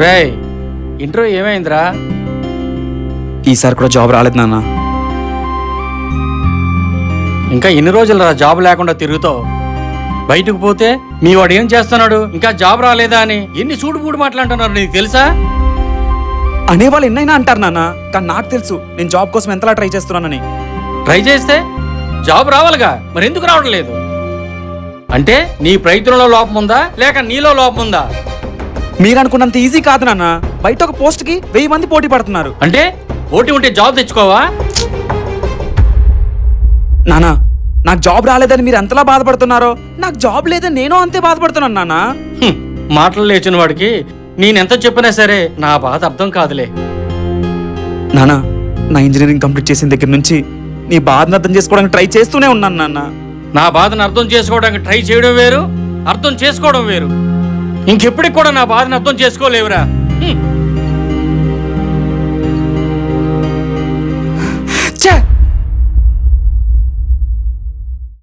రేయ్, ఇంటర్వ్యూ ఏమైందిరా? ఈసారి కూడా జాబ్ రాలేదు నాన్న. ఇంకా ఎన్ని రోజులు రా జాబ్ లేకుండా తిరుగుతావు? బయటకు పోతే మీ వాడు ఏం చేస్తున్నాడు, ఇంకా జాబ్ రాలేదా అని ఎన్ని సూటుబూడు మాట్లాడుతున్నారు నీకు తెలుసా? అనేవాళ్ళు ఎన్నైనా అంటారు నాన్న, కానీ నాకు తెలుసు నేను జాబ్ కోసం ఎంతలా ట్రై చేస్తున్నానని. ట్రై చేస్తే జాబ్ రావాలిగా, మరి ఎందుకు రావడం లేదు? అంటే నీ ప్రయత్నంలో లోపం ఉందా లేక నీలో లోపం ఉందా? మీరు అనుకున్నంత ఈజీ కాదు నాన్న. బయట ఒక పోస్ట్ కి 1000 మంది పోటీ పడుతున్నారు. అంటే పోటీ ఉంటే జాబ్ తెచ్చుకోవా? నానా, నాకు జాబ్ రాలేదని మీరు ఎంతలా బాధపడుతున్నారో నాకు జాబ్ లేదని నేను అంతే బాధపడుతున్నాను నాన్న. మాటలు లేచిన వాడికి నేనెంత చెప్పినా సరే నా బాధ అర్థం కాదులే. నానా, నా ఇంజనీరింగ్ కంప్లీట్ చేసిన దగ్గర నుంచి నీ బాధను అర్థం చేసుకోవడానికి ట్రై చేస్తూనే ఉన్నాను నాన్న. నా బాధను అర్థం చేసుకోవడానికి ట్రై చేయడం వేరు, అర్థం చేసుకోవడం వేరు. ఇంకెప్పటికి కూడా నా బాధను అర్థం చేసుకోలేవురా.